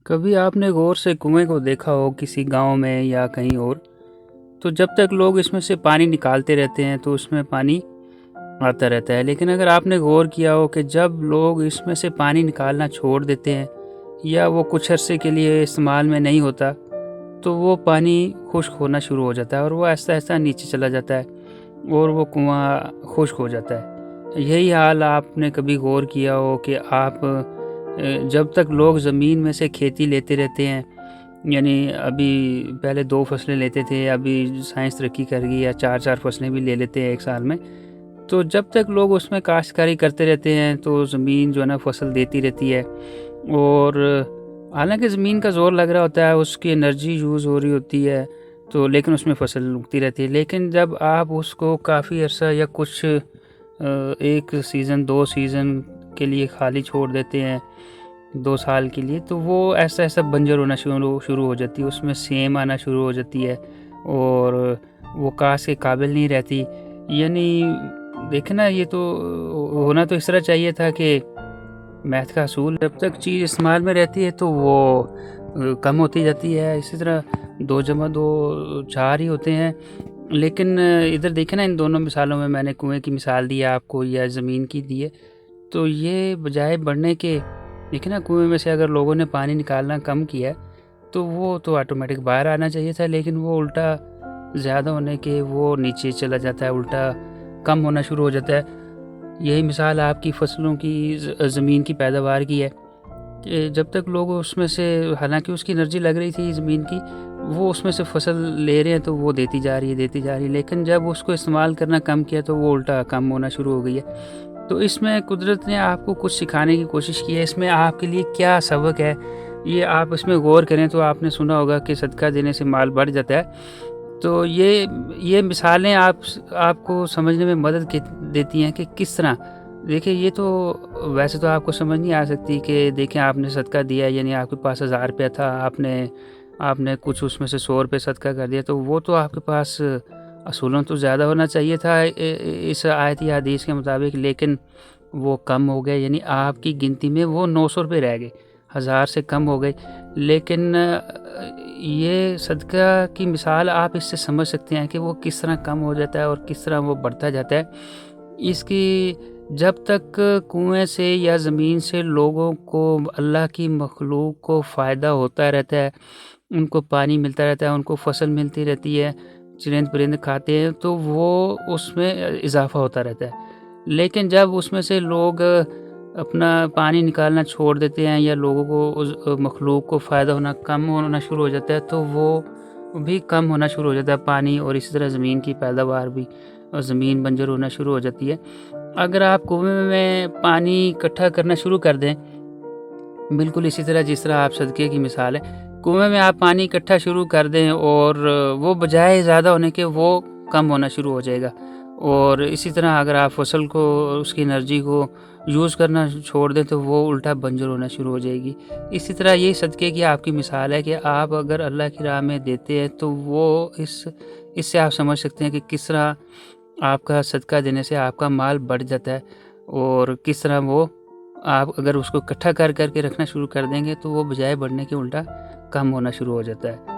کبھی آپ نے غور سے کنویں کو دیکھا ہو کسی گاؤں میں یا کہیں اور؟ تو جب تک لوگ اس میں سے پانی نکالتے رہتے ہیں تو اس میں پانی آتا رہتا ہے، لیکن اگر آپ نے غور کیا ہو کہ جب لوگ اس میں سے پانی نکالنا چھوڑ دیتے ہیں یا وہ کچھ عرصے کے لیے استعمال میں نہیں ہوتا تو وہ پانی خشک ہونا شروع ہو جاتا ہے اور وہ آہستہ آہستہ نیچے چلا جاتا ہے اور وہ کنواں خشک ہو جاتا ہے۔ یہی حال آپ نے کبھی غور کیا ہو کہ آپ جب تک لوگ زمین میں سے کھیتی لیتے رہتے ہیں، یعنی ابھی پہلے 2 فصلیں لیتے تھے، ابھی سائنس ترقی کر گئی یا 4 فصلیں بھی لے لیتے ہیں ایک سال میں، تو جب تک لوگ اس میں کاشتکاری کرتے رہتے ہیں تو زمین جو ہے نا فصل دیتی رہتی ہے، اور حالانکہ زمین کا زور لگ رہا ہوتا ہے، اس کی انرجی یوز ہو رہی ہوتی ہے، تو لیکن اس میں فصل اگتی رہتی ہے۔ لیکن جب آپ اس کو کافی عرصہ یا کچھ 1 سیزن 2 سیزن کے لیے خالی چھوڑ دیتے ہیں 2 سال کے لیے، تو وہ ایسا ایسا بنجر ہونا شروع ہو جاتی ہے، اس میں سیم آنا شروع ہو جاتی ہے اور وہ کاشت کے قابل نہیں رہتی۔ یعنی دیکھیں نا، یہ تو ہونا تو اس طرح چاہیے تھا کہ میتھ کا اصول جب تک چیز استعمال میں رہتی ہے تو وہ کم ہوتی جاتی ہے، اسی طرح 2 + 2 4 ہی ہوتے ہیں۔ لیکن ادھر دیکھیں نا، ان دونوں مثالوں میں نے کنویں کی مثال دی ہے آپ کو یا زمین کی دی ہے، تو یہ بجائے بڑھنے کے، دیکھیں نا کنویں میں سے اگر لوگوں نے پانی نکالنا کم کیا تو وہ تو آٹومیٹک باہر آنا چاہیے تھا، لیکن وہ الٹا زیادہ ہونے کے وہ نیچے چلا جاتا ہے، الٹا کم ہونا شروع ہو جاتا ہے۔ یہی مثال آپ کی فصلوں کی زمین کی پیداوار کی ہے کہ جب تک لوگ اس میں سے، حالانکہ اس کی انرجی لگ رہی تھی زمین کی، وہ اس میں سے فصل لے رہے ہیں تو وہ دیتی جا رہی ہے، لیکن جب اس کو استعمال کرنا کم کیا تو وہ الٹا کم ہونا شروع ہو گئی ہے۔ تو اس میں قدرت نے آپ کو کچھ سکھانے کی کوشش کی ہے۔ اس میں آپ کے لیے کیا سبق ہے، یہ آپ اس میں غور کریں تو آپ نے سنا ہوگا کہ صدقہ دینے سے مال بڑھ جاتا ہے۔ تو یہ مثالیں آپ کو سمجھنے میں مدد دیتی ہیں کہ کس طرح، دیکھیں یہ تو ویسے تو آپ کو سمجھ نہیں آ سکتی کہ دیکھیں آپ نے صدقہ دیا، یعنی آپ کے پاس 1000 روپیہ تھا، آپ نے کچھ اس میں سے 100 روپے صدقہ کر دیا، تو وہ تو آپ کے پاس اصولوں تو زیادہ ہونا چاہیے تھا اس آیت یا حدیث کے مطابق، لیکن وہ کم ہو گئے، یعنی آپ کی گنتی میں وہ 900 روپے رہ گئے، 1000 سے کم ہو گئے۔ لیکن یہ صدقہ کی مثال آپ اس سے سمجھ سکتے ہیں کہ وہ کس طرح کم ہو جاتا ہے اور کس طرح وہ بڑھتا جاتا ہے۔ اس کی جب تک کنویں سے یا زمین سے لوگوں کو، اللہ کی مخلوق کو فائدہ ہوتا رہتا ہے، ان کو پانی ملتا رہتا ہے، ان کو فصل ملتی رہتی ہے، چرند پرند کھاتے ہیں، تو وہ اس میں اضافہ ہوتا رہتا ہے۔ لیکن جب اس میں سے لوگ اپنا پانی نکالنا چھوڑ دیتے ہیں یا لوگوں کو، اس مخلوق کو فائدہ کم ہونا شروع ہو جاتا ہے، تو وہ بھی کم ہونا شروع ہو جاتا ہے پانی، اور اسی طرح زمین کی پیداوار بھی، اور زمین بنجر ہونا شروع ہو جاتی ہے۔ اگر آپ کنویں میں پانی اکٹھا کرنا شروع کر دیں، بالکل اسی طرح جس طرح آپ صدقے کی مثال ہے، کنویں میں آپ پانی اکٹھا شروع کر دیں اور وہ بجائے زیادہ ہونے کے وہ کم ہونا شروع ہو جائے گا، اور اسی طرح اگر آپ فصل کو، اس کی انرجی کو یوز کرنا چھوڑ دیں تو وہ الٹا بنجر ہونا شروع ہو جائے گی۔ اسی طرح یہی صدقے کی آپ کی مثال ہے کہ آپ اگر اللہ کی راہ میں دیتے ہیں تو وہ اس سے آپ سمجھ سکتے ہیں کہ کس طرح آپ کا صدقہ دینے سے آپ کا مال بڑھ جاتا ہے، اور کس طرح وہ، آپ اگر اس کو اکٹھا کر کے رکھنا شروع کر دیں گے تو وہ بجائے بڑھنے کے الٹا کم ہونا شروع ہو جاتا ہے۔